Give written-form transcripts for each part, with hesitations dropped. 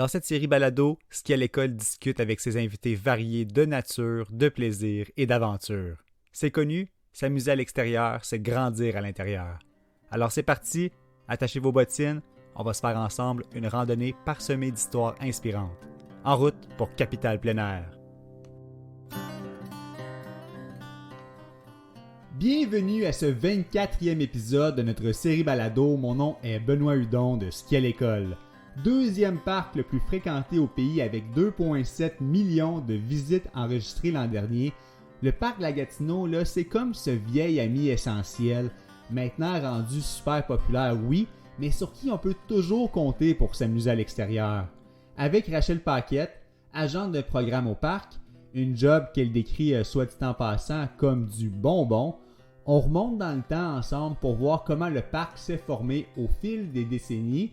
Dans cette série balado, Ski à l'école discute avec ses invités variés de nature, de plaisir et d'aventure. C'est connu, s'amuser à l'extérieur, c'est grandir à l'intérieur. Alors c'est parti, attachez vos bottines, on va se faire ensemble une randonnée parsemée d'histoires inspirantes. En route pour Capitale Plein Air. Bienvenue à ce 24e épisode de notre série balado. Mon nom est Benoît Hudon de Ski à l'école. Deuxième parc le plus fréquenté au pays avec 2,7 millions de visites enregistrées l'an dernier. Le parc La Gatineau, là, c'est comme ce vieil ami essentiel, maintenant rendu super populaire, oui, mais sur qui on peut toujours compter pour s'amuser à l'extérieur. Avec Rachel Paquette, agente de programme au parc, une job qu'elle décrit soit dit en passant comme du bonbon, on remonte dans le temps ensemble pour voir comment le parc s'est formé au fil des décennies,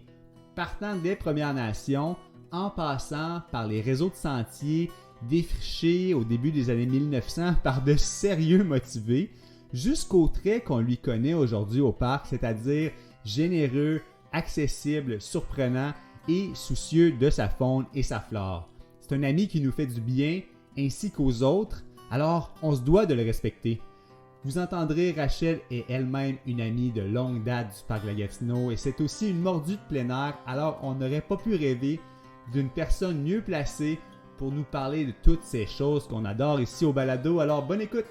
partant des Premières Nations, en passant par les réseaux de sentiers défrichés au début des années 1900 par de sérieux motivés, jusqu'au trait qu'on lui connaît aujourd'hui au parc, c'est-à-dire généreux, accessible, surprenant et soucieux de sa faune et sa flore. C'est un ami qui nous fait du bien ainsi qu'aux autres, alors on se doit de le respecter. Vous entendrez, Rachel est elle-même une amie de longue date du parc La Gatineau et c'est aussi une mordue de plein air, alors on n'aurait pas pu rêver d'une personne mieux placée pour nous parler de toutes ces choses qu'on adore ici au balado, alors bonne écoute!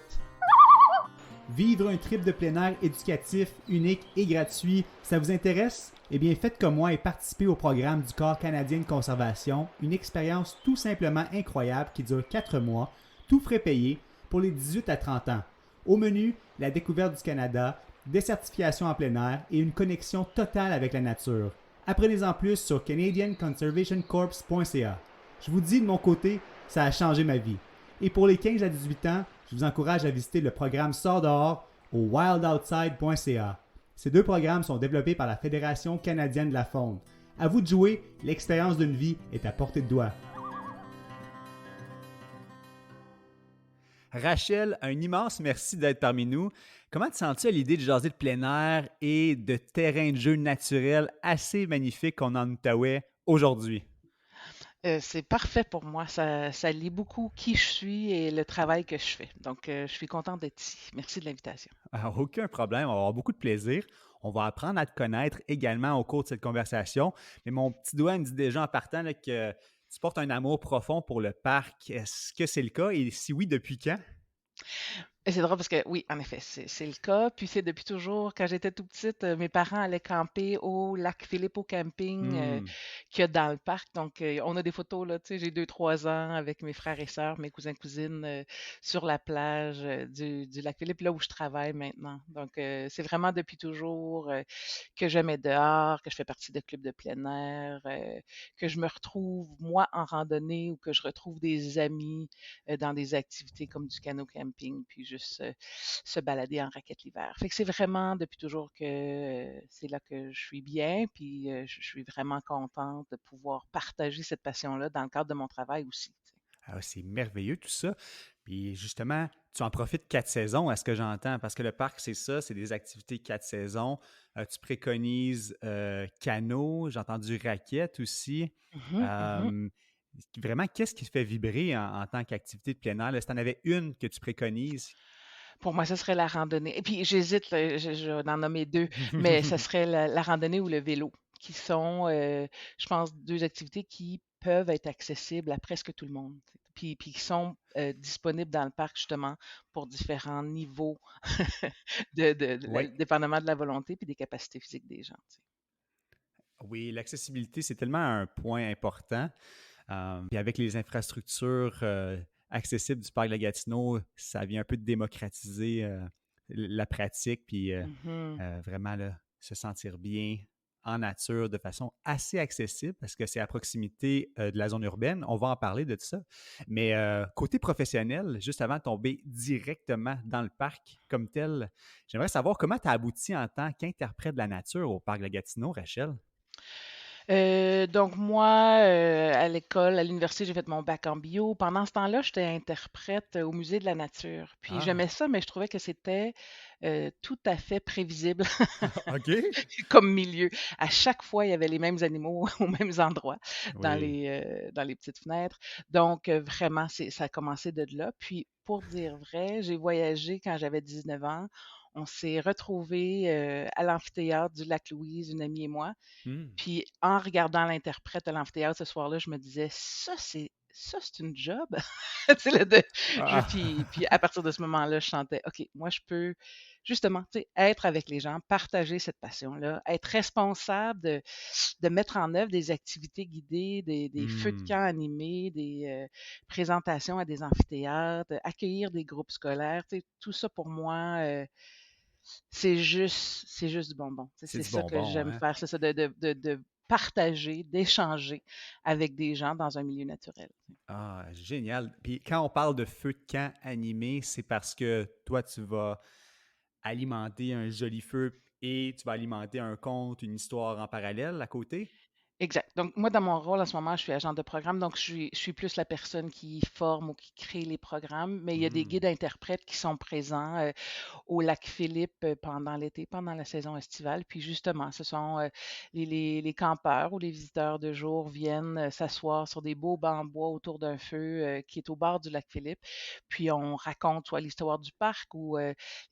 Vivre un trip de plein air éducatif, unique et gratuit, ça vous intéresse? Eh bien, faites comme moi et participez au programme du Corps canadien de conservation, une expérience tout simplement incroyable qui dure 4 mois, tout frais payés, pour les 18 à 30 ans. Au menu, la découverte du Canada, des certifications en plein air et une connexion totale avec la nature. Apprenez-en plus sur canadianconservationcorps.ca. Je vous dis de mon côté, ça a changé ma vie. Et pour les 15 à 18 ans, je vous encourage à visiter le programme Sors dehors au wildoutside.ca. Ces deux programmes sont développés par la Fédération canadienne de la faune. À vous de jouer, l'expérience d'une vie est à portée de doigt. Rachel, un immense merci d'être parmi nous. Comment te sens-tu à l'idée de jaser de plein air et de terrains de jeu naturels assez magnifiques qu'on a en Outaouais aujourd'hui? C'est parfait pour moi. Ça lie beaucoup qui je suis et le travail que je fais. Donc, je suis contente d'être ici. Merci de l'invitation. Aucun problème, on va avoir beaucoup de plaisir. On va apprendre à te connaître également au cours de cette conversation. Mais mon petit doigt me dit déjà en partant là, que tu portes un amour profond pour le parc. Est-ce que c'est le cas? Et si oui, depuis quand? Et c'est drôle parce que oui, en effet, c'est le cas. Puis c'est depuis toujours, quand j'étais tout petite, mes parents allaient camper au lac Philippe au camping Hmm. qu'il y a dans le parc. Donc, on a des photos, là, tu sais, j'ai 2, 3 ans avec mes frères et sœurs, mes cousins, cousines sur la plage du lac Philippe, là où je travaille maintenant. Donc, c'est vraiment depuis toujours que j'aime être dehors, que je fais partie de clubs de plein air, que je me retrouve, moi, en randonnée ou que je retrouve des amis dans des activités comme du canot camping, puis juste se balader en raquette l'hiver. Fait que c'est vraiment depuis toujours que c'est là que je suis bien, puis je suis vraiment contente de pouvoir partager cette passion-là dans le cadre de mon travail aussi. Tu sais. Ah, c'est merveilleux tout ça. Puis justement, tu en profites 4 saisons, à ce que j'entends, parce que le parc, c'est ça, c'est des activités 4 saisons. Tu préconises canot, j'ai entendu raquette aussi. Mhm, mhm. Euh, Vraiment, qu'est-ce qui te fait vibrer en tant qu'activité de plein air? Là, si tu en avais une que tu préconises. Pour moi, ce serait la randonnée. Et puis, j'hésite, là, je vais en nommer deux, mais ce serait la randonnée ou le vélo, qui sont, je pense, deux activités qui peuvent être accessibles à presque tout le monde. Puis qui sont disponibles dans le parc, justement, pour différents niveaux, Oui. dépendamment de la volonté puis des capacités physiques des gens. Tu sais. Oui, l'accessibilité, c'est tellement un point important. Puis avec les infrastructures accessibles du parc de la Gatineau, ça vient un peu de démocratiser la pratique, puis Mhm. vraiment là, se sentir bien en nature de façon assez accessible parce que c'est à proximité de la zone urbaine. On va en parler de tout ça. Mais côté professionnel, juste avant de tomber directement dans le parc comme tel, j'aimerais savoir comment tu as abouti en tant qu'interprète de la nature au parc de la Gatineau, Rachel. Donc moi, à l'école, à l'université, j'ai fait mon bac en bio. Pendant ce temps-là, j'étais interprète au Musée de la nature. Puis Ah, j'aimais ça, mais je trouvais que c'était, tout à fait prévisible OK. comme milieu. À chaque fois, il y avait les mêmes animaux aux mêmes endroits Oui. dans les petites fenêtres. Donc vraiment, ça a commencé de là. Puis pour dire vrai, j'ai voyagé quand j'avais 19 ans. On s'est retrouvés, à l'amphithéâtre du lac Louise, une amie et moi. Hmm. Puis en regardant l'interprète à l'amphithéâtre ce soir-là, je me disais: ça, c'est une job?» Tu sais, Ah, puis à partir de ce moment-là, je sentais: «OK, moi, je peux justement, tu sais, être avec les gens, partager cette passion-là, être responsable de mettre en œuvre des activités guidées, des feux de hmm. camp animés, des, présentations à des amphithéâtres, accueillir des groupes scolaires», tu sais, tout ça pour moi, c'est juste du bonbon. Tu sais, C'est c'est du ça que bonbon, j'aime hein? faire, c'est ça, de partager, d'échanger avec des gens dans un milieu naturel. Ah, génial. Puis quand on parle de feu de camp animé, c'est parce que toi, tu vas alimenter un joli feu et tu vas alimenter un conte, une histoire en parallèle à côté? Exact. Donc, moi, dans mon rôle en ce moment, je suis agent de programme, donc je suis plus la personne qui forme ou qui crée les programmes, mais il y a des Hmm. guides interprètes qui sont présents au lac Philippe pendant l'été, pendant la saison estivale. Puis justement, ce sont les campeurs ou les visiteurs de jour viennent s'asseoir sur des beaux bancs en bois autour d'un feu qui est au bord du lac Philippe. Puis on raconte soit l'histoire du parc ou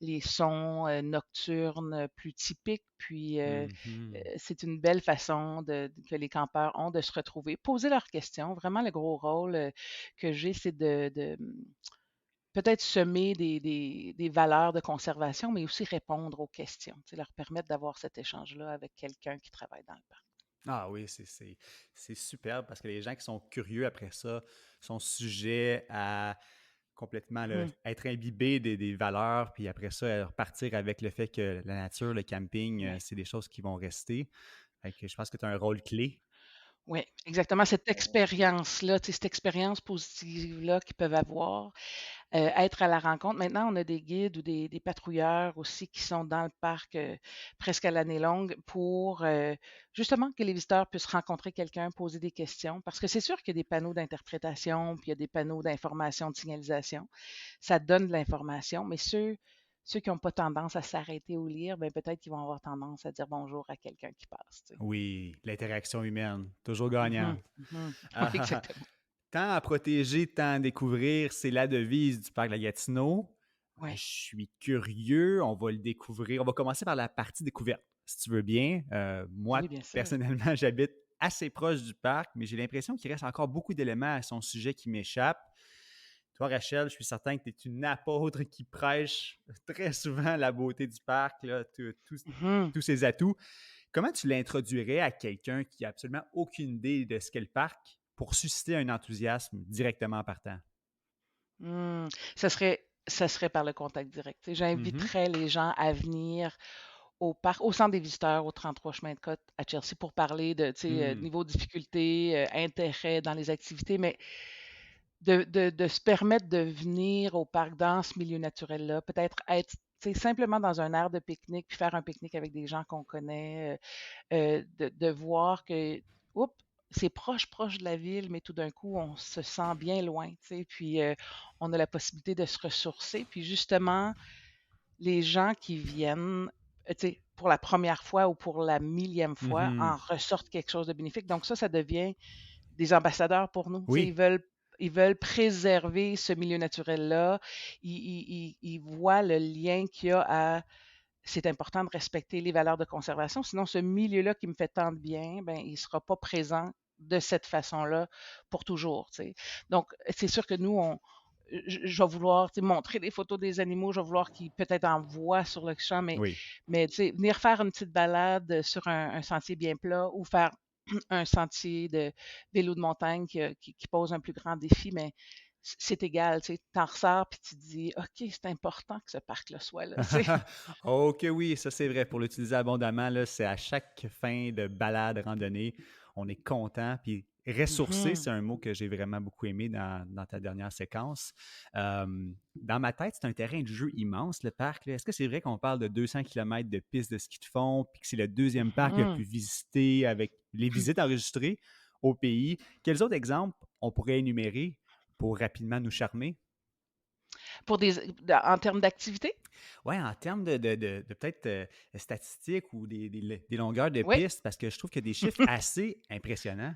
les sons nocturnes plus typiques. Puis Mhm. c'est une belle façon que les campeurs ont de se retrouver, poser leurs questions. Vraiment, le gros rôle que j'ai, c'est peut-être semer des valeurs de conservation, mais aussi répondre aux questions, tu sais, leur permettre d'avoir cet échange-là avec quelqu'un qui travaille dans le parc. Ah oui, c'est superbe parce que les gens qui sont curieux après ça sont sujets à complètement Mhm. être imbibés des valeurs, puis après ça, repartir avec le fait que la nature, le camping, Oui, c'est des choses qui vont rester. Fait que je pense que tu as un rôle clé. oui, exactement. Cette expérience-là, tu sais, cette expérience positive-là qu'ils peuvent avoir, être à la rencontre. Maintenant, on a des guides ou des patrouilleurs aussi qui sont dans le parc presque à l'année longue pour justement que les visiteurs puissent rencontrer quelqu'un, poser des questions. Parce que c'est sûr qu'il y a des panneaux d'interprétation, puis il y a des panneaux d'information, de signalisation. Ça donne de l'information, mais ceux qui n'ont pas tendance à s'arrêter ou lire, ben peut-être qu'ils vont avoir tendance à dire bonjour à quelqu'un qui passe. Tu sais. Oui, l'interaction humaine, toujours Mhm, gagnant. mhm. Oui, Ah, exactement. tant à protéger, tant à découvrir, c'est la devise du parc de la Gatineau. Je Oui, suis curieux, on va le découvrir. On va commencer par la partie découverte, si tu veux bien. Moi, oui, bien sûr. personnellement, j'habite assez proche du parc, mais j'ai l'impression qu'il reste encore beaucoup d'éléments à son sujet qui m'échappent. Toi, Rachel, je suis certain que tu es une apôtre qui prêche très souvent la beauté du parc, là, Mhm. tous ses atouts. Comment tu l'introduirais à quelqu'un qui n'a absolument aucune idée de ce qu'est le parc pour susciter un enthousiasme directement en partant? Hmm. Ça serait par le contact direct. Tu sais, Mhm. j'inviterais les gens à venir au parc, au centre des visiteurs, au 33 chemin de Côte à Chelsea pour parler de, tu sais, Hmm. niveau de difficulté, intérêt dans les activités, mais de se permettre de venir au parc dans ce milieu naturel-là, peut-être être tu sais, simplement dans un aire de pique-nique, puis faire un pique-nique avec des gens qu'on connaît, de voir que, oups, c'est proche, proche de la ville, mais tout d'un coup, on se sent bien loin, tu sais, puis on a la possibilité de se ressourcer. Puis justement, les gens qui viennent, tu sais, pour la première fois ou pour la millième fois, Mhm. en ressortent quelque chose de bénéfique. Donc ça devient des ambassadeurs pour nous. Tu sais, Oui. ils veulent préserver ce milieu naturel-là. Ils voient le lien qu'il y a à c'est important de respecter les valeurs de conservation. Sinon, ce milieu-là qui me fait tant de bien, ben, il ne sera pas présent de cette façon-là pour toujours. Tu sais. Donc, c'est sûr que nous, je vais vouloir tu sais, montrer des photos des animaux, je vais vouloir qu'ils peut-être en voient sur le champ, Oui. mais tu sais, venir faire une petite balade sur un sentier bien plat ou faire un sentier de vélo de montagne qui pose un plus grand défi, mais c'est égal, tu sais, t'en ressors puis tu te dis, OK, c'est important que ce parc-là soit là, tu sais. Oh que oui, ça c'est vrai. Pour l'utiliser abondamment, là, c'est à chaque fin de balade, randonnée, on est content. Puis Ressourcer, Mhm. c'est un mot que j'ai vraiment beaucoup aimé dans ta dernière séquence. Euh, dans ma tête, c'est un terrain de jeu immense, le parc, là. Est-ce que c'est vrai qu'on parle de 200 km de pistes de ski de fond, puis que c'est le deuxième parc le Mhm. plus visité avec les visites enregistrées au pays? Quels autres exemples on pourrait énumérer pour rapidement nous charmer? En termes d'activité? Ouais, en termes de peut-être statistiques ou des longueurs de Oui. pistes, parce que je trouve qu'il y a des chiffres assez impressionnants.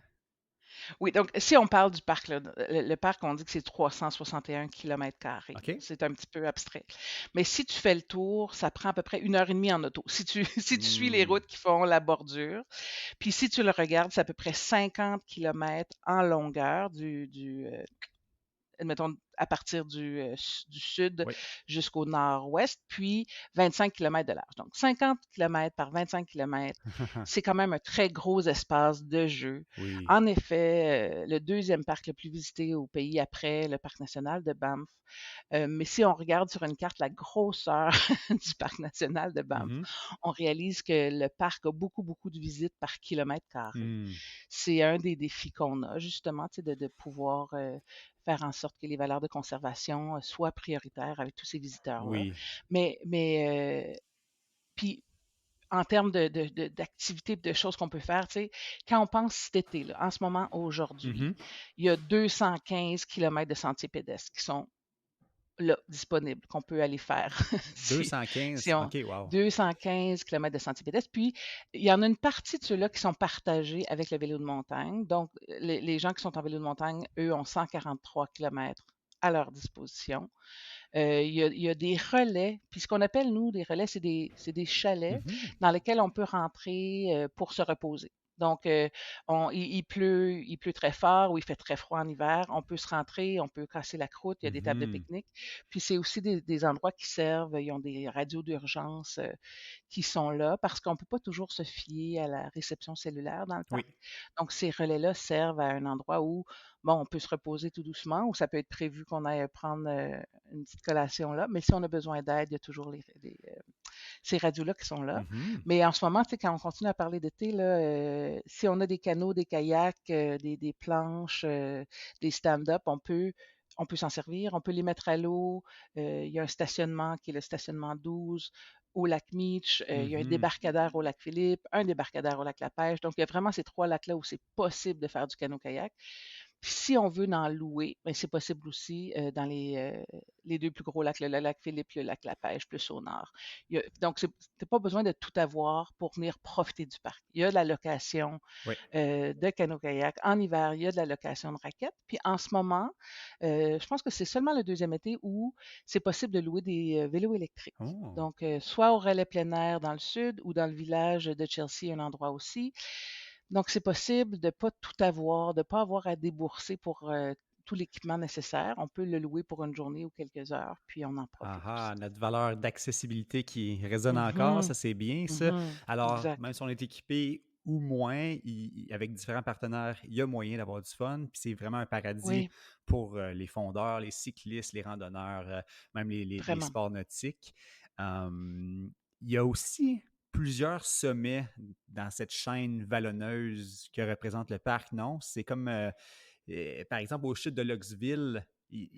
Oui, donc si on parle du parc, là, le parc, on dit que c'est 361 km². OK? C'est un petit peu abstrait. Mais si tu fais le tour, ça prend à peu près 1 heure et demie en auto. Si tu, si tu suis les Hmm. routes qui font la bordure, puis si tu le regardes, c'est à peu près 50 kilomètres en longueur admettons, à partir du sud Oui. jusqu'au nord-ouest, puis 25 kilomètres de large. Donc, 50 kilomètres par 25 kilomètres, c'est quand même un très gros espace de jeu. Oui. En effet, le deuxième parc le plus visité au pays après le parc national de Banff. Mais si on regarde sur une carte la grosseur du parc national de Banff, Mhm. on réalise que le parc a beaucoup, beaucoup de visites par kilomètre carré. Hmm. C'est un des défis qu'on a, justement, de pouvoir faire en sorte que les valeurs de conservation soient prioritaires avec tous ces visiteurs-là. Oui. Puis, en termes d'activités, de choses qu'on peut faire, tu sais, quand on pense cet été, là, en ce moment, aujourd'hui, Mhm. il y a 215 kilomètres de sentiers pédestres qui sont là, disponibles, qu'on peut aller faire. Si 215. on, OK, wow. 215 kilomètres de sentiers pédestres. Puis, il y en a une partie de ceux-là qui sont partagés avec le vélo de montagne. Donc, les gens qui sont en vélo de montagne, eux, ont 143 kilomètres à leur disposition. Il y a des relais. Puis, ce qu'on appelle, nous, des relais, c'est des chalets Mhm. dans lesquels on peut rentrer pour se reposer. Donc, il pleut très fort ou il fait très froid en hiver. On peut se rentrer, on peut casser la croûte, il y a des tables de Mhm. pique-nique. Puis c'est aussi des endroits qui servent, ils ont des radios d'urgence qui sont là parce qu'on ne peut pas toujours se fier à la réception cellulaire dans le Oui. parc. Donc ces relais-là servent à un endroit où, bon, on peut se reposer tout doucement ou ça peut être prévu qu'on aille prendre une petite collation là. Mais si on a besoin d'aide, il y a toujours ces radios-là qui sont là. Mhm. Mais en ce moment, tu sais, quand on continue à parler d'été, là, si on a des canots, des kayaks, des planches, des stand-up, on peut s'en servir, on peut les mettre à l'eau. Il y a un stationnement qui est le stationnement 12 au lac Meach. Il y a un Mhm. débarcadère au lac Philippe, un débarcadère au lac La Pêche. Donc, il y a vraiment ces trois lacs-là où c'est possible de faire du canot-kayak. Puis si on veut en louer, ben, c'est possible aussi dans les deux plus gros lacs, le lac Philippe, le lac La Pêche, plus au nord. Donc, tu n'as pas besoin de tout avoir pour venir profiter du parc. Il y a de la location Oui. de canot-kayak. En hiver, il y a de la location de raquettes. Puis en ce moment, je pense que c'est seulement le deuxième été où c'est possible de louer des vélos électriques. Oh. Donc, soit au relais plein air dans le sud ou dans le village de Chelsea, un endroit aussi. Donc, c'est possible de ne pas tout avoir, de ne pas avoir à débourser pour tout l'équipement nécessaire. On peut le louer pour une journée ou quelques heures, puis on en profite Ah, aussi. notre valeur d'accessibilité qui résonne encore, Mhm, ça c'est bien ça. mhm, Alors, exact. même si on est équipé ou moins, avec différents partenaires, il y a moyen d'avoir du fun. Puis c'est vraiment un paradis Oui, pour les fondeurs, les cyclistes, les randonneurs, même les vraiment. sports nautiques. Il y a aussi plusieurs sommets dans cette chaîne vallonneuse que représente le parc, non? C'est comme, par exemple, au chute de Luxville,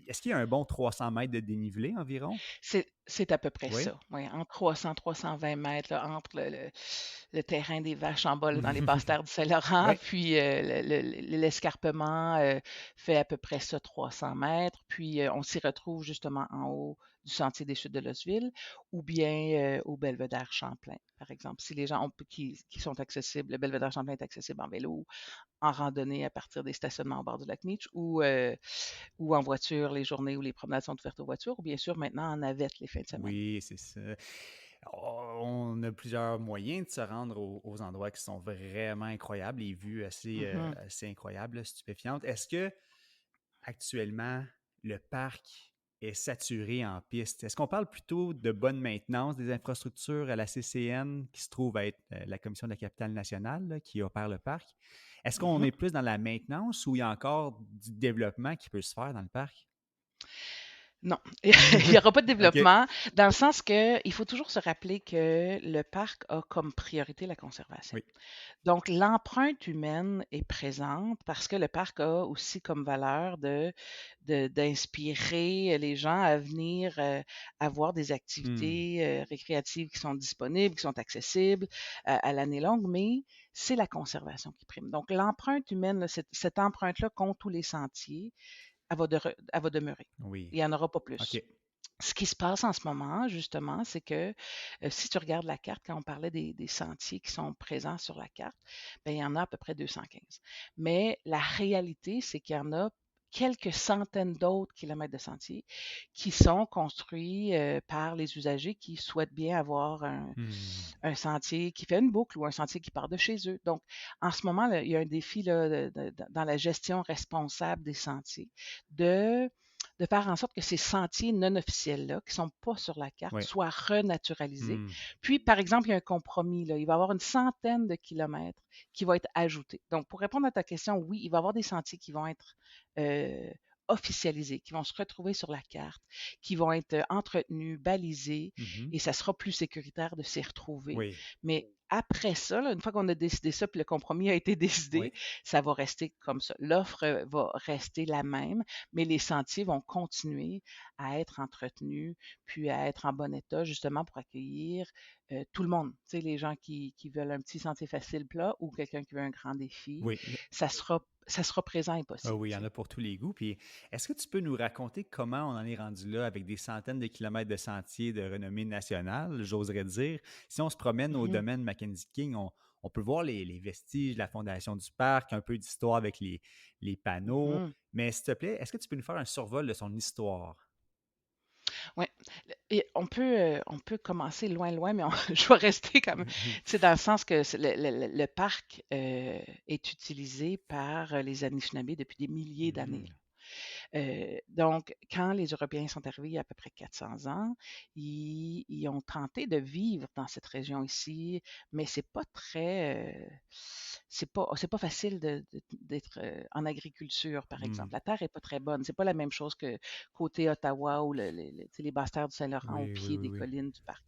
est-ce qu'il y a un bon 300 mètres de dénivelé environ? C'est à peu près Oui. ça. Oui, entre 300 320 mètres, là, entre le terrain des vaches en bas, là, dans les basses terres du Saint-Laurent, Oui. puis l'escarpement fait à peu près ça, 300 mètres. Puis on s'y retrouve justement en haut du sentier des chutes de Losville ou bien au belvédère Champlain, par exemple. Si les gens qui sont accessibles, le belvédère Champlain est accessible en vélo, en randonnée à partir des stationnements au bord du lac Meach ou en voiture les journées où les promenades sont ouvertes aux voitures, ou bien sûr maintenant en navette les fins de semaine. Oui, c'est ça. On a plusieurs moyens de se rendre aux endroits qui sont vraiment incroyables, les vues Mhm. assez incroyables, stupéfiantes. Est-ce que actuellement le parc est saturé en pistes? Est-ce qu'on parle plutôt de bonne maintenance des infrastructures à la CCN, qui se trouve à être la Commission de la capitale nationale, là, qui opère le parc? Est-ce qu'on Mhm. est plus dans la maintenance ou il y a encore du développement qui peut se faire dans le parc? Non, il n'y aura pas de OK. développement, dans le sens que il faut toujours se rappeler que le parc a comme priorité la conservation. Oui. Donc, l'empreinte humaine est présente parce que le parc a aussi comme valeur d'inspirer les gens à venir avoir des Mmh. activités récréatives qui sont disponibles, qui sont accessibles à l'année longue, mais c'est la conservation qui prime. Donc, l'empreinte humaine, là, cette empreinte-là compte tous les sentiers, elle va demeurer. Oui. Il n'y en aura pas plus. OK. Ce qui se passe en ce moment, justement, c'est que si tu regardes la carte, quand on parlait des sentiers qui sont présents sur la carte, bien, il y en a à peu près 215. Mais la réalité, c'est qu'il y en a quelques centaines d'autres kilomètres de sentiers qui sont construits par les usagers qui souhaitent bien avoir Mmh. un sentier qui fait une boucle ou un sentier qui part de chez eux. Donc, en ce moment, là, il y a un défi là, dans la gestion responsable des sentiers de de faire en sorte que ces sentiers non officiels-là, qui ne sont pas sur la carte, Ouais. soient renaturalisés. Mmh. Puis, par exemple, il y a un compromis, là. Il va y avoir une centaine de kilomètres qui vont être ajoutés. Donc, pour répondre à ta question, oui, il va y avoir des sentiers qui vont être euh, officialisés, qui vont se retrouver sur la carte, qui vont être entretenus, balisés, Mmh. et ça sera plus sécuritaire de s'y retrouver. Oui. Mais après ça, là, une fois qu'on a décidé ça, puis le compromis a été Oui. décidé, ça va rester comme ça. L'offre va rester la même, mais les sentiers vont continuer à être entretenus, puis à être en bon état, justement pour accueillir tout le monde. Tu sais, les gens qui veulent un petit sentier facile plat ou quelqu'un qui veut un grand défi, Oui. ça sera présent et Ah possible. oui, il y Tu en sais. a pour tous les goûts. Puis, est-ce que tu peux nous raconter comment on en est rendu là avec des centaines de kilomètres de sentiers de renommée nationale, j'oserais dire? Si on se promène au Mhm. domaine Mackenzie King, on peut voir les vestiges de la fondation du parc, un peu d'histoire avec les panneaux. Mhm. Mais s'il te plaît, est-ce que tu peux nous faire un survol de son histoire? Ouais. Et on peut commencer loin, loin, mais je vais rester comme, tu sais, dans le sens que le parc est utilisé par les Anishinabés depuis des milliers d'années. Mhm. Donc, quand les Européens sont arrivés il y a à peu près 400 ans, ils ont tenté de vivre dans cette région ici, mais c'est pas facile d'être en agriculture, par exemple. Mhm. La terre est pas très bonne. C'est pas la même chose que côté Ottawa ou tu sais, les basses terres du Saint-Laurent au Oui, oui, pied oui, des oui. collines du parc.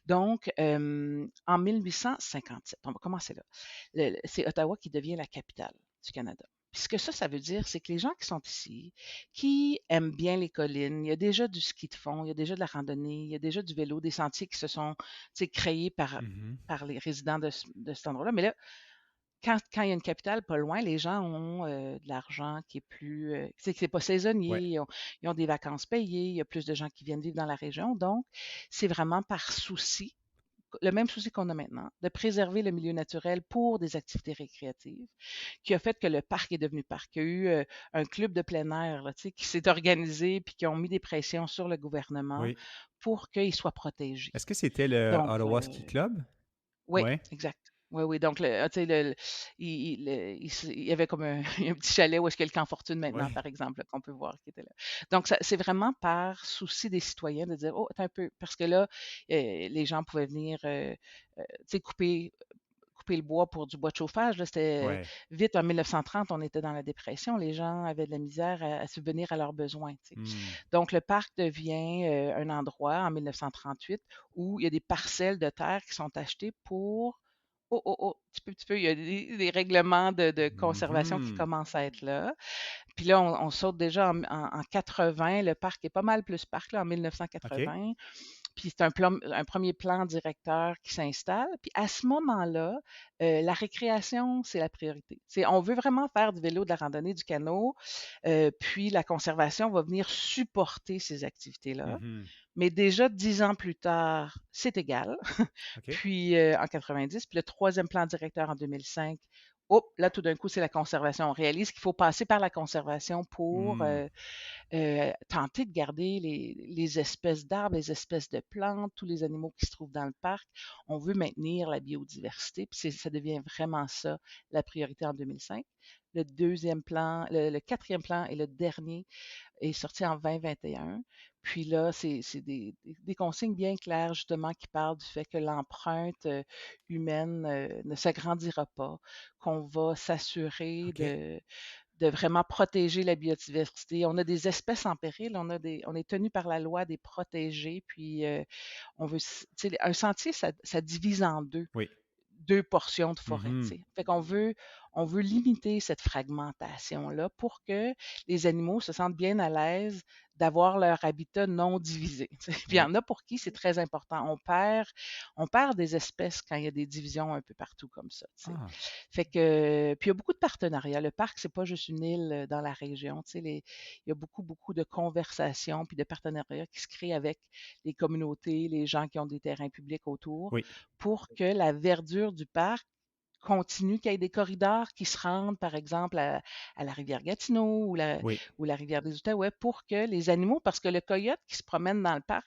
Donc, en 1857, on va commencer là. C'est Ottawa qui devient la capitale du Canada. Puis ce que ça veut dire, c'est que les gens qui sont ici, qui aiment bien les collines, il y a déjà du ski de fond, il y a déjà de la randonnée, il y a déjà du vélo, des sentiers qui se sont, tu sais, créés par, Mhm. par les résidents de cet endroit-là. Mais là, quand il y a une capitale pas loin, les gens ont de l'argent qui est plus. C'est que c'est pas saisonnier, Ouais. ils ont des vacances payées, il y a plus de gens qui viennent vivre dans la région. Donc, c'est vraiment par souci, le même souci qu'on a maintenant, de préserver le milieu naturel pour des activités récréatives, qui a fait que le parc est devenu parc. Il y a eu un club de plein air là, tu sais, qui s'est organisé puis qui ont mis des pressions sur le gouvernement Oui. pour qu'il soit protégé. Est-ce que c'était le Donc, Ottawa Ski Club? oui, Oui. exact. Oui, oui. Donc, tu sais, il y avait comme un petit chalet où est-ce qu'il y a le Camp Fortune maintenant, Oui. par exemple, là, qu'on peut voir qui était là. Donc, c'est vraiment par souci des citoyens de dire, oh, attends un peu, parce que là, les gens pouvaient venir, tu sais, couper le bois pour du bois de chauffage. Là, c'était Ouais. vite, en 1930, on était dans la dépression. Les gens avaient de la misère à subvenir à leurs besoins. Tu sais. Hmm. Donc, le parc devient un endroit en 1938 où il y a des parcelles de terre qui sont achetées pour. Oh, oh, oh, petit peu, il y a des règlements de conservation qui Mhm. commencent à être là. Puis là, on saute déjà en 80. Le parc est pas mal plus parc, là, en OK. 1980. Puis c'est un premier plan directeur qui s'installe. Puis à ce moment-là, la récréation, c'est la priorité. On veut vraiment faire du vélo, de la randonnée, du canot, puis la conservation va venir supporter ces activités-là. Mhm. Mais déjà 10 ans plus tard, c'est égal. OK. Puis en 90, puis le troisième plan directeur en 2005. Oh, là, tout d'un coup, c'est la conservation. On réalise qu'il faut passer par la conservation pour Hmm. tenter de garder les espèces d'arbres, les espèces de plantes, tous les animaux qui se trouvent dans le parc. On veut maintenir la biodiversité, puis ça devient vraiment ça la priorité en 2005. Le deuxième plan, le quatrième plan et le dernier est sorti en 2021. Puis là, c'est des consignes bien claires, justement, qui parlent du fait que l'empreinte humaine ne s'agrandira pas, qu'on va s'assurer OK. de vraiment protéger la biodiversité. On a des espèces en péril, on est tenu par la loi des protéger, puis on veut, un sentier, ça divise en deux. Oui. Deux portions de forêt, tu Mhm. sais. Fait on veut limiter cette fragmentation-là pour que les animaux se sentent bien à l'aise d'avoir leur habitat non divisé, tu sais. Puis il y Oui. en a pour qui c'est très important. On perd des espèces quand il y a des divisions un peu partout comme ça, tu sais. Ah, Fait que, puis il y a beaucoup de partenariats. Le parc, c'est pas juste une île dans la région, tu sais. Il y a beaucoup, beaucoup de conversations puis de partenariats qui se créent avec les communautés, les gens qui ont des terrains publics autour oui. pour que la verdure du parc continue, qu'il y ait des corridors qui se rendent, par exemple, à la rivière Gatineau Oui. ou la rivière des Outaouais pour que les animaux, parce que le coyote qui se promène dans le parc,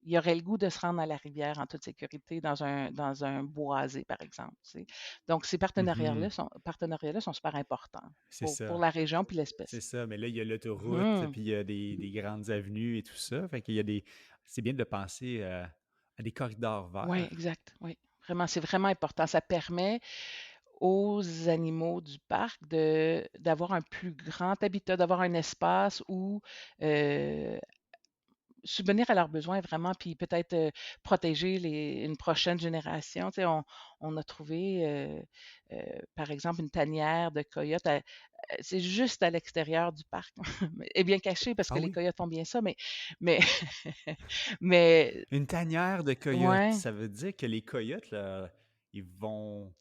il aurait le goût de se rendre à la rivière en toute sécurité dans un boisé, par exemple. Tu sais. Donc, ces Mhm. partenariats-là sont super importants C'est pour ça. la région puis C'est l'espèce. ça. Mais là, il y a l'autoroute, Mhm. puis il y a des grandes avenues et tout ça. Fait qu'il y a des. C'est bien de penser à des corridors Oui, verts. exact. Oui. Vraiment, c'est vraiment important. Ça permet aux animaux du parc d'avoir un plus grand habitat, d'avoir un espace où euh, subvenir à leurs besoins vraiment, puis peut-être protéger une prochaine génération. Tu sais, on a trouvé, par exemple, une tanière de coyotes. C'est juste à l'extérieur du parc. Elle est bien cachée parce Ah que les oui. coyotes font bien ça, mais, mais, Une tanière de coyotes. ouais. Ça veut dire que les coyotes, là, ils vont,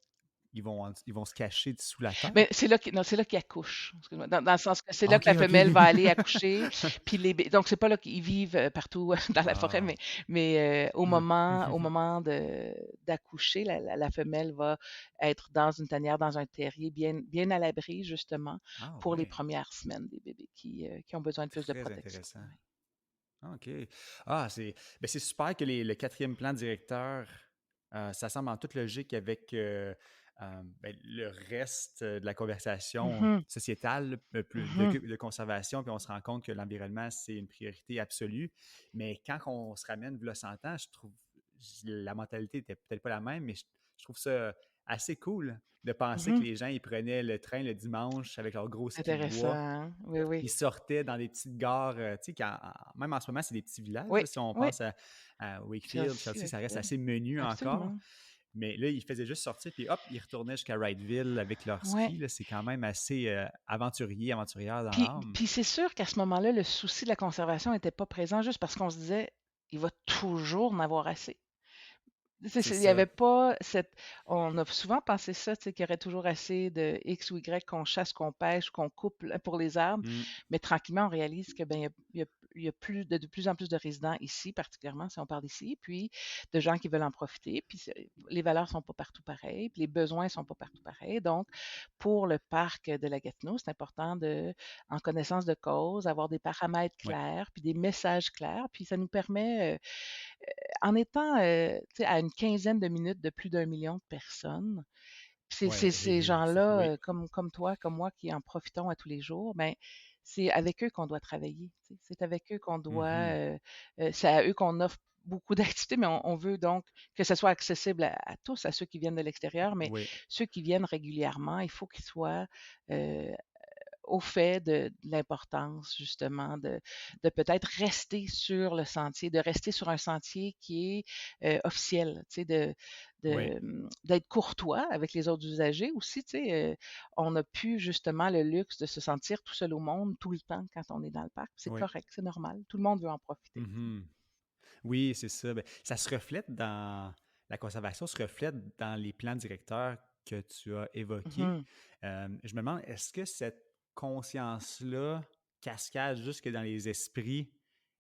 ils vont se cacher sous la terre. Mais c'est là non, c'est là qu'ils accouchent. Excuse-moi. Dans le sens que c'est là que OK, la OK. femelle va aller accoucher, puis donc c'est pas là qu'ils vivent partout dans la forêt, Ah. mais au moment d'accoucher, la femelle va être dans une tanière, dans un terrier, bien à l'abri, justement, Ah pour les ouais. premières semaines des bébés qui ont besoin de plus de Très protection. intéressant. Ouais. Ah, OK. Ah, c'est super que le quatrième plan directeur, ça semble en toute logique avec ben, le reste de la conversation Mhm, sociétale, plus mhm, de conservation, puis on se rend compte que l'environnement, c'est une priorité absolue. Mais quand on se ramène v'là 100 ans, je trouve la mentalité n'était peut-être pas la même, mais je trouve ça assez cool de penser que mhm. les gens, ils prenaient le train le dimanche avec leur gros ski de Intéressant, bois, hein? Oui, oui. ils sortaient dans des petites gares, tu sais, même en ce moment, c'est des petits villages. Oui, Là, si on oui. pense à Wakefield, Chelsea, Chelsea, ça reste Wakefield. assez menu encore. Absolument. Mais là, ils faisaient juste sortir, puis hop, ils retournaient jusqu'à Wrightville avec leur Ouais. ski. Là, c'est quand même assez aventurière dans Puis l'âme. puis c'est sûr qu'à ce moment-là, le souci de la conservation n'était pas présent juste parce qu'on se disait: «Il va toujours en avoir assez». C'est Il y avait ça. pas cette on a souvent pensé ça, tu sais, qu'il y aurait toujours assez de X ou Y qu'on chasse, qu'on pêche, qu'on coupe là, pour les arbres, Mm, mais tranquillement, on réalise que, ben, il y a de plus en plus de résidents ici, particulièrement si on parle d'ici, puis de gens qui veulent en profiter, puis les valeurs sont pas partout pareilles, puis les besoins sont pas partout pareils. Donc, pour le parc de la Gatineau, c'est important en connaissance de cause, avoir des paramètres ouais, clairs, puis des messages clairs, puis ça nous permet, en étant, tu sais, à une quinzaine de minutes de plus d'1 million de personnes, ouais, ces oui, gens-là, comme toi, comme moi, qui en profitons à tous les jours, ben, c'est avec eux qu'on doit travailler, tu sais. C'est avec eux qu'on doit, mhm, c'est à eux qu'on offre beaucoup d'activités, mais on veut donc que ça soit accessible à tous, à ceux qui viennent de l'extérieur, mais oui, ceux qui viennent régulièrement, il faut qu'ils soient, heu, au fait de l'importance justement de peut-être rester sur le sentier, de rester sur un sentier qui est officiel, tu sais, oui, d'être courtois avec les autres usagers aussi, tu sais. On n'a plus justement le luxe de se sentir tout seul au monde tout le temps quand on est dans le parc. C'est oui. correct, c'est normal. Tout le monde veut en profiter. Mhm. Oui, c'est ça. Ben, ça se reflète dans la conservation, se reflète dans les plans directeurs que tu as évoqués. Mhm, Je me demande, est-ce que cette conscience-là cascade jusque dans les esprits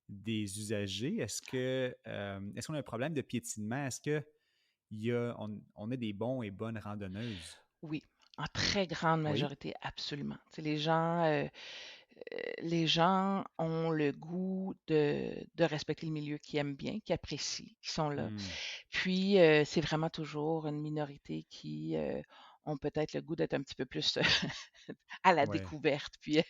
des usagers? Est-ce qu'on a un problème de piétinement? Est-ce que on a des bons et bonnes randonneuses? oui, en très grande Oui? majorité, absolument. Tu sais, les gens ont le goût de respecter le milieu, qu'ils aiment bien, qu'ils apprécient, qui sont là. Hmm, Puis, c'est vraiment toujours une minorité qui ont peut-être le goût d'être un petit peu plus à la ouais, découverte, puis,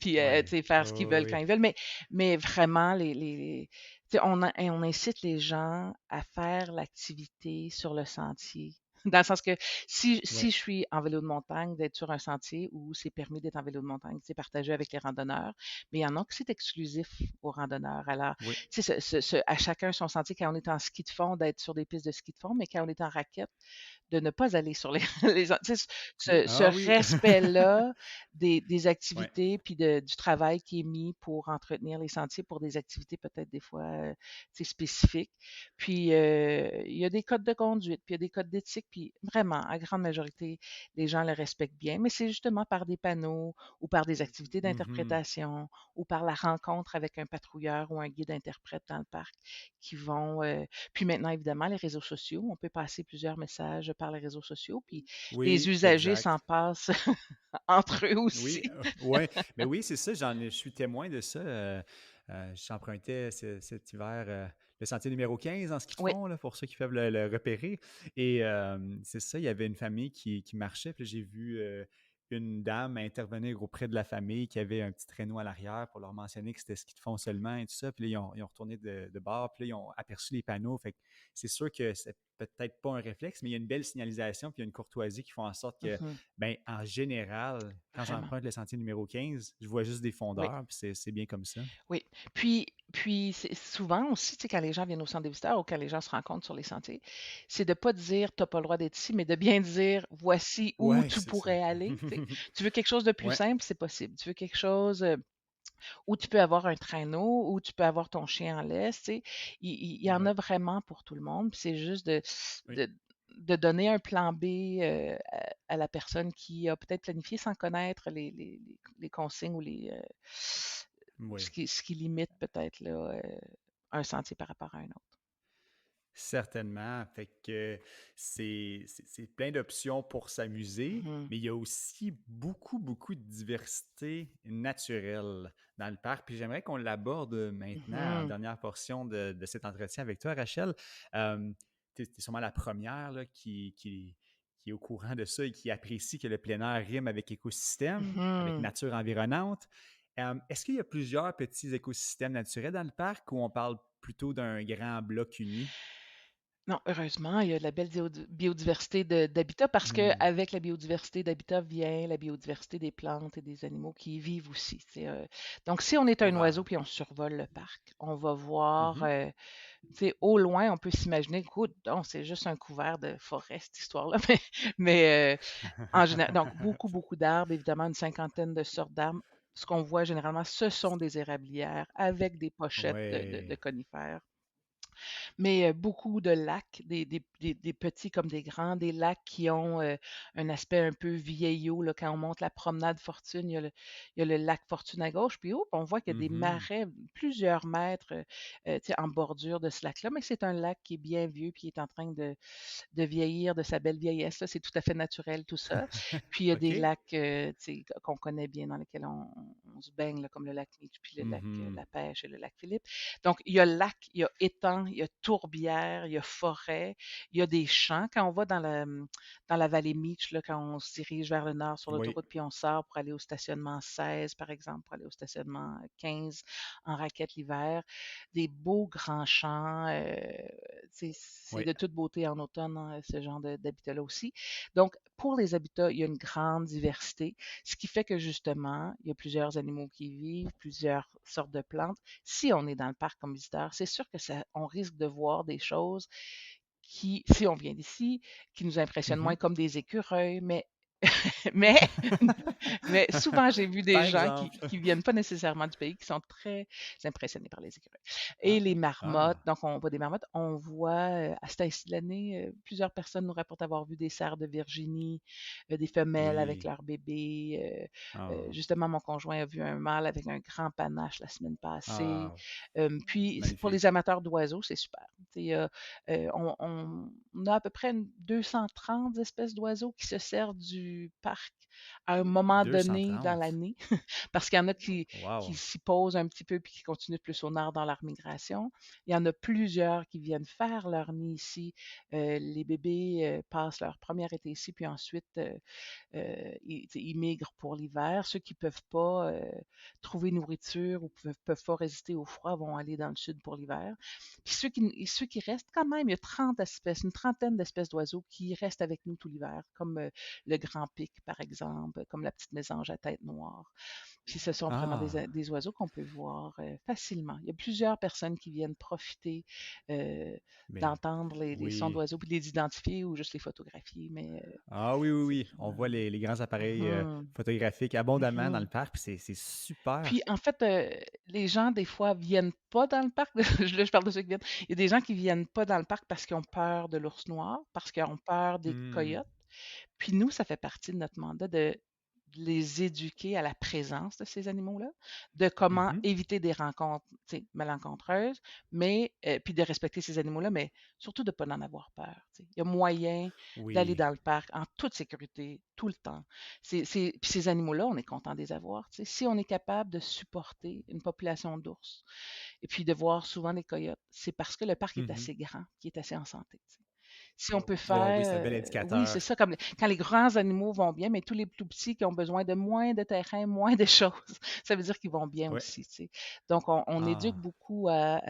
puis tu ouais. sais, faire ce qu'ils Oh, veulent quand oui. ils veulent. Mais vraiment, tu sais, on incite les gens à faire l'activité sur le sentier Dans le sens que si Ouais. je suis en vélo de montagne, d'être sur un sentier où c'est permis d'être en vélo de montagne, c'est partagé avec les randonneurs, mais il y en a que c'est exclusif aux randonneurs. Alors, Oui. tu sais, à chacun son sentier, quand on est en ski de fond, d'être sur des pistes de ski de fond, mais quand on est en raquette, de ne pas aller sur les, tu sais, ce Ah oui! respect-là des Ouais. activités puis du travail qui est mis pour entretenir les sentiers pour des activités peut-être des fois tu sais, spécifiques. Puis il y a des codes de conduite, puis il y a des codes d'éthique, puis vraiment, à grande majorité, les gens le respectent bien, mais c'est justement par des panneaux ou par des activités Mhm. d'interprétation ou par la rencontre avec un patrouilleur ou un guide interprète dans le parc qui vont puis maintenant, évidemment, les réseaux sociaux, on peut passer plusieurs messages par les réseaux sociaux, puis les Oui, usagers s'en exact. passent entre eux Oui, aussi. ouais, mais oui, c'est ça, je suis témoin de ça. J'empruntais cet hiver le sentier numéro 15 en ski de Oui. fond, là, pour ceux qui peuvent le repérer. Et c'est ça, il y avait une famille qui marchait. Puis là, j'ai vu une dame intervenir auprès de la famille qui avait un petit traîneau à l'arrière pour leur mentionner que c'était ski de fond seulement et tout ça. Puis là, ils ont retourné de bord, puis là, ils ont aperçu les panneaux. Fait que c'est sûr que c'est peut-être pas un réflexe, mais il y a une belle signalisation, puis il y a une courtoisie qui font en sorte que Mhm. ben, en général, quand Vraiment. j'emprunte le sentier numéro 15, je vois juste des Oui. fondeurs, puis c'est bien comme ça. Oui. Puis c'est souvent aussi, tu sais, quand les gens viennent au centre des visiteurs ou quand les gens se rencontrent sur les sentiers, c'est de pas dire t'as pas le droit d'être ici, mais de bien dire voici où Ouais, tu c'est ça. pourrais aller. Tu sais. Tu veux quelque chose de plus Ouais. simple, c'est possible. Tu veux quelque chose où tu peux avoir un traîneau, où tu peux avoir ton chien en laisse, tu sais. Il y en Ouais. a vraiment pour tout le monde. Puis c'est juste Oui. de, de donner un plan B à la personne qui a peut-être planifié sans connaître les consignes ou Oui. ce qui limite peut-être là, un sentier par rapport à un autre. Certainement. Fait que c'est plein d'options pour s'amuser, Mhm. mais il y a aussi beaucoup, beaucoup de diversité naturelle dans le parc. Puis j'aimerais qu'on l'aborde maintenant en Mhm. dernière portion de cet entretien avec toi, Rachel. Tu es sûrement la première là, qui est au courant de ça et qui apprécie que le plein air rime avec écosystème, avec Mhm. nature environnante. Est-ce qu'il y a plusieurs petits écosystèmes naturels dans le parc ou on parle plutôt d'un grand bloc uni? Non, heureusement, il y a de la belle biodiversité d'habitat parce Hmm. qu'avec la biodiversité d'habitat vient la biodiversité des plantes et des animaux qui y vivent aussi. Donc, si on est un oiseau Wow. puis on survole le parc, on va voir, Mhm. tu sais, au loin, on peut s'imaginer, écoute, donc c'est juste un couvert de forêt, cette histoire-là, mais en général, donc beaucoup, beaucoup d'arbres, évidemment, une cinquantaine de sortes d'arbres. Ce qu'on voit généralement, ce sont des érablières avec des pochettes de Ouais. conifères. Mais beaucoup de lacs, des petits comme des grands, des lacs qui ont un aspect un peu vieillot. Là, quand on monte la promenade Fortune, il y a le lac Fortune à gauche, puis on voit qu'il y a des Mhm. marais, plusieurs mètres tu sais, en bordure de ce lac-là, mais c'est un lac qui est bien vieux, puis qui est en train de vieillir de sa belle vieillesse. Là. C'est tout à fait naturel, tout ça. Puis il y a des OK. lacs tu sais, qu'on connaît bien, dans lesquels on se baigne, là, comme le lac Meech, puis le lac Mhm. La Pêche et le lac Philippe. Donc, il y a lac, il y a étang, il y a tourbière, il y a forêt, il y a des champs. Quand on va dans la vallée Meech, là, quand on se dirige vers le nord sur Oui. l'autoroute, puis on sort pour aller au stationnement 16, par exemple, pour aller au stationnement 15 en raquette l'hiver, des beaux grands champs. C'est Oui. de toute beauté en automne, hein, ce genre d'habitat-là aussi. Donc, pour les habitats, il y a une grande diversité, ce qui fait que justement, il y a plusieurs animaux qui y vivent, plusieurs sortes de plantes. Si on est dans le parc comme visiteur, c'est sûr que on risque de voir des choses qui, si on vient d'ici, qui nous impressionnent moins Mhm. comme des écureuils, mais mais souvent, j'ai vu des Par gens exemple. qui viennent pas nécessairement du pays, qui sont très impressionnés par les écureuils. Et les Ah. marmottes, Ah. donc on voit des marmottes, on voit, à ce temps-ci de l'année, plusieurs personnes nous rapportent avoir vu des cerfs de Virginie, des femelles avec Oui. leurs bébés. Ah. Justement, mon conjoint a vu un mâle avec un grand panache la semaine passée. Ah. Puis, pour les Magnifique. amateurs d'oiseaux, c'est super. Tu sais, on a à peu près 230 espèces d'oiseaux qui se servent du parc à un moment donné dans 230. l'année, parce qu'il y en a qui Wow. s'y posent un petit peu puis qui continuent plus au nord dans leur migration. Il y en a plusieurs qui viennent faire leur nid ici. Les bébés passent leur premier été ici, puis ensuite ils migrent pour l'hiver. Ceux qui ne peuvent pas trouver nourriture ou ne peuvent pas résister au froid vont aller dans le sud pour l'hiver. Puis ceux qui restent, quand même, il y a 30 espèces, une trentaine d'espèces d'oiseaux qui restent avec nous tout l'hiver, comme le grand pic, par exemple, comme la petite mésange à tête noire. Puis ce sont vraiment Ah, des oiseaux qu'on peut voir facilement. Il y a plusieurs personnes qui viennent profiter euh, mais d'entendre les sons oui. d'oiseaux, puis de les identifier ou juste les photographier. Mais Ah oui, oui, oui. On effectivement. voit les grands appareils Mhm, photographiques abondamment dans le mhm. parc, puis c'est Puis super. en fait, les gens, des fois, viennent pas dans le parc. Je parle de ceux qui viennent. Il y a des gens qui viennent pas dans le parc parce qu'ils ont peur de l'ours noir, parce qu'ils ont peur des Hmm. coyotes. Puis nous, ça fait partie de notre mandat de les éduquer à la présence de ces animaux-là, de comment Mhm. éviter des rencontres, tu sais, malencontreuses, mais puis de respecter ces animaux-là, mais surtout de ne pas en avoir peur, tu sais. Il y a moyen d'aller Oui. dans le parc en toute sécurité, tout le temps. Puis ces animaux-là, on est content de les avoir, tu sais. Si on est capable de supporter une population d'ours et puis de voir souvent des coyotes, c'est parce que le parc est Mhm. assez grand, qui est assez en santé, tu sais. Si on peut Ouais, oui, faire, c'est un bel oui, c'est indicateur. ça, comme quand les grands animaux vont bien, mais tous les plus petits qui ont besoin de moins de terrain, moins de choses, ça veut dire qu'ils vont bien Ouais. aussi, tu sais. Donc, on éduque Ah. beaucoup à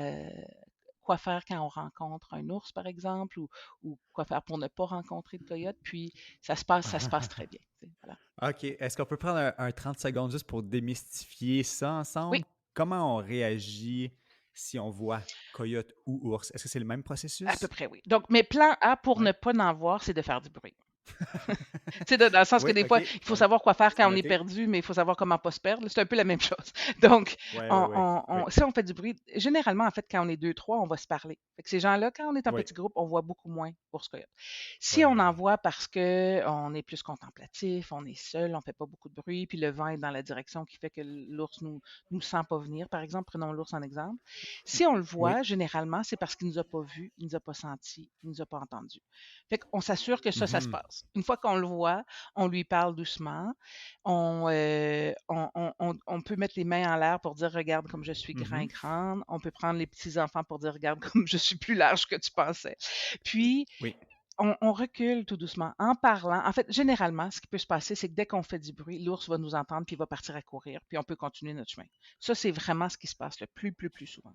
quoi faire quand on rencontre un ours, par exemple, ou quoi faire pour ne pas rencontrer de coyote, puis ça se passe très bien, tu sais, voilà. OK. Est-ce qu'on peut prendre un 30 secondes juste pour démystifier ça Oui, ensemble? Comment on réagit si on voit coyote ou ours? Est-ce que c'est le même à peu processus? près, oui. Donc, mes plans A pour Oui. ne pas en voir, c'est de faire du bruit. Tu sais, dans le sens que Oui, des fois, OK. il faut savoir quoi faire C'est quand on est noté. perdu, mais il faut savoir comment pas se perdre. C'est un peu la même chose. Donc, Ouais, ouais, ouais. Oui. si on fait du bruit, généralement, en fait, quand on est deux, trois, on va se parler. Fait que ces gens-là, quand on est en Oui. petit groupe, on voit beaucoup moins pour ce coyote. Si on en Ouais. voit parce que on est plus contemplatif, on est seul, on fait pas beaucoup de bruit, puis le vent est dans la direction qui fait que l'ours nous sent pas venir, par exemple, prenons l'ours en exemple. Si on le Oui. voit, généralement, c'est parce qu'il nous a pas vus, il nous a pas sentis, il nous a pas entendus. Fait qu'on s'assure que ça se Mhm. passe. Une fois qu'on le voit, on lui parle doucement. On peut mettre les mains en l'air pour dire regarde comme je suis grand et Mhm. grande. On peut prendre les petits enfants pour dire regarde comme je suis plus large que tu pensais. Puis Oui. on recule tout doucement en parlant. En fait, généralement, ce qui peut se passer, c'est que dès qu'on fait du bruit, l'ours va nous entendre puis il va partir à courir, puis on peut continuer notre chemin. Ça, c'est vraiment ce qui se passe le plus souvent.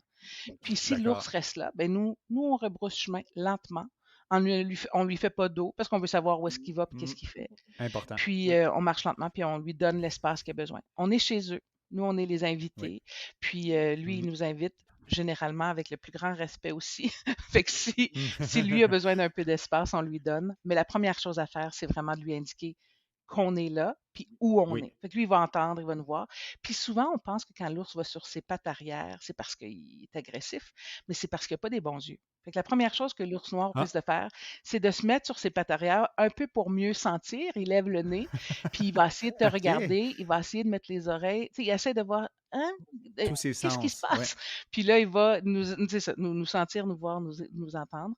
Puis si D'accord. l'ours reste là, ben on rebrousse chemin lentement. On lui fait pas d'eau parce qu'on veut savoir où est-ce qu'il va et qu'est-ce Mm. qu'il fait. Important. Puis Oui. on marche lentement puis on lui donne l'espace qu'il a besoin. On est chez eux. Nous, on est les Oui. invités. Puis lui, il Mhm. nous invite généralement avec le plus grand respect aussi. Fait que si lui a besoin d'un peu d'espace, on lui donne. Mais la première chose à faire, c'est vraiment de lui indiquer qu'on est là, puis où on Oui. est. Fait que lui, il va entendre, il va nous voir. Puis souvent, on pense que quand l'ours va sur ses pattes arrière, c'est parce qu'il est agressif, mais c'est parce qu'il n'a pas des bons yeux. Fait que la première chose que l'ours noir Ah, risque de faire, c'est de se mettre sur ses pattes arrière un peu pour mieux sentir. Il lève le nez, puis il va essayer de te OK. regarder, il va essayer de mettre les oreilles. Tu sais, il essaie de voir, hein, Tous ses qu'est-ce qui se sens. Ouais. passe? Puis là, il va c'est ça, nous sentir, nous voir, nous entendre.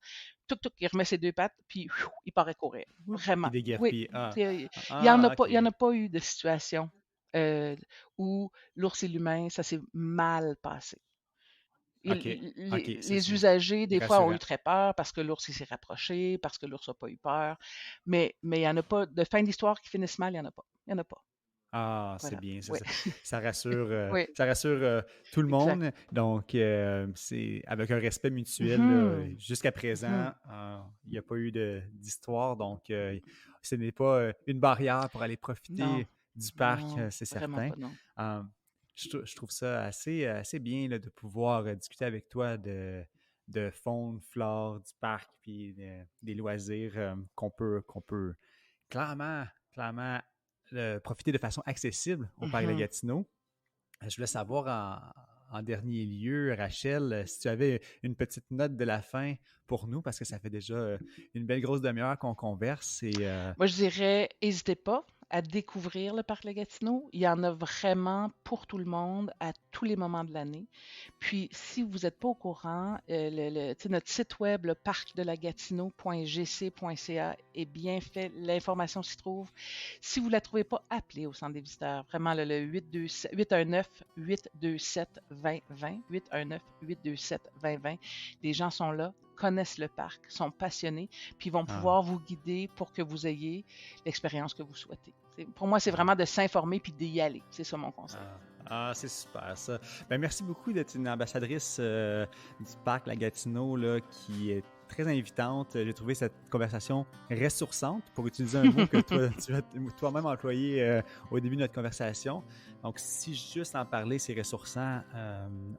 Touc, touc, il remet ses deux pattes, puis il part à courir. Il Vraiment. Oui. déguerpit. Ah. Tu sais, Ah, il y en OK. a pas eu de situation euh, où l'ours et l'humain, ça s'est mal passé. OK. OK. Ça, Les c'est usagers, des fois, ont eu rassurant. très peur parce que l'ours il s'est rapproché, parce que l'ours n'a pas eu peur. Mais il n'y en a pas, de fin d'histoire qui finissent mal, il n'y en a pas. Il n'y en a pas. Ah, c'est Voilà. bien. Oui, oui, Ça rassure tout le exact. monde. Donc, c'est avec un respect mutuel, là, Mhm, jusqu'à présent, mhm. il n'y a pas eu d'histoire. Donc, ce n'est pas une barrière pour aller Non, profiter du parc, non, c'est vraiment certain. pas, non. Euh, je trouve ça assez bien là, de pouvoir discuter avec toi de faune, flore du parc, puis des loisirs qu'on peut clairement profiter de façon accessible au parc de Mhm. Gatineau. Je voulais savoir en dernier lieu, Rachel, si tu avais une petite note de la fin pour nous, parce que ça fait déjà une belle grosse demi-heure qu'on converse. Moi, je dirais, n'hésitez pas à découvrir le parc Le Gatineau. Il y en a vraiment pour tout le monde à tous les moments de l'année. Puis, si vous n'êtes pas au courant, notre site web, le parcdelagatineau.gc.ca est bien fait. L'information s'y trouve. Si vous ne la trouvez pas, appelez au centre des visiteurs. Vraiment, le 819-827-2020. 819-827-2020. Les gens sont là, connaissent le parc, sont passionnés, puis vont pouvoir vous guider pour que vous ayez l'expérience que vous souhaitez. Pour moi, c'est vraiment de s'informer puis d'y aller. C'est ça mon conseil. C'est super ça. Ben, merci beaucoup d'être une ambassadrice du parc La Gatineau là, qui est très invitante. J'ai trouvé cette conversation ressourçante, pour utiliser un mot que tu as toi-même employé au début de notre conversation. Donc, si juste en parler, c'est ressourçant,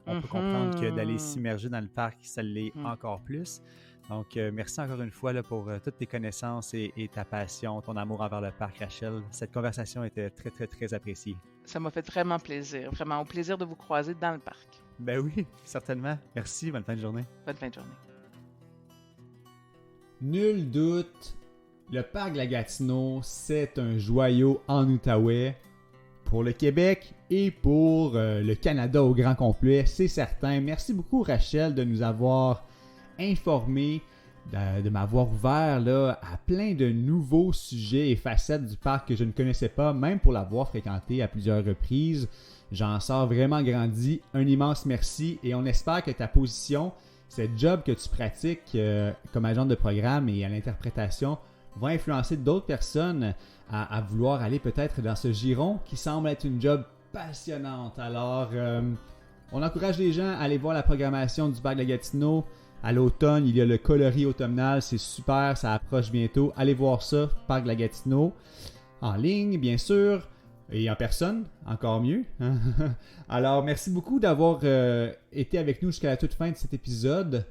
on peut comprendre que d'aller s'immerger dans le parc, ça l'est encore plus. Donc, merci encore une fois là, pour toutes tes connaissances et ta passion, ton amour envers le parc, Rachel. Cette conversation était très, très, très appréciée. Ça m'a fait vraiment plaisir. Vraiment, au plaisir de vous croiser dans le parc. Ben oui, certainement. Merci. Bonne fin de journée. Bonne fin de journée. Nul doute, le parc de la Gatineau, c'est un joyau en Outaouais. Pour le Québec et pour le Canada au grand complet, c'est certain. Merci beaucoup, Rachel, de nous avoir informés, de m'avoir ouvert là, à plein de nouveaux sujets et facettes du parc que je ne connaissais pas, même pour l'avoir fréquenté à plusieurs reprises. J'en sors vraiment grandi. Un immense merci et on espère que ta position, cette job que tu pratiques comme agent de programme et à l'interprétation, va influencer d'autres personnes à vouloir aller peut-être dans ce giron qui semble être une job passionnante. Alors, on encourage les gens à aller voir la programmation du parc de la Gatineau. À l'automne, il y a le coloris automnal, c'est super, ça approche bientôt. Allez voir ça, parc de la Gatineau, en ligne bien sûr, et en personne, encore mieux. Alors, merci beaucoup d'avoir été avec nous jusqu'à la toute fin de cet épisode.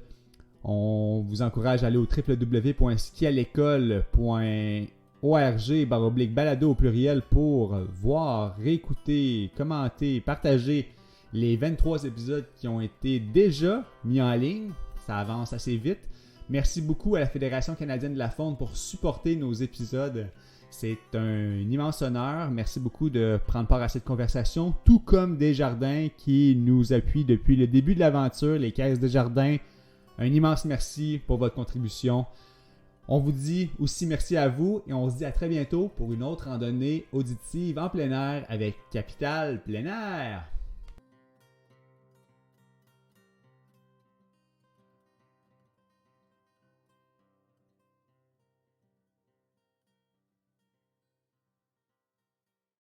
On vous encourage à aller au www.skialecole.org/balado au pluriel pour voir, réécouter, commenter, partager les 23 épisodes qui ont été déjà mis en ligne. Ça avance assez vite. Merci beaucoup à la Fédération canadienne de la faune pour supporter nos épisodes. C'est un immense honneur. Merci beaucoup de prendre part à cette conversation, tout comme Desjardins qui nous appuie depuis le début de l'aventure, les caisses Desjardins. Un immense merci pour votre contribution. On vous dit aussi merci à vous et on se dit à très bientôt pour une autre randonnée auditive en plein air avec Capital Plein Air.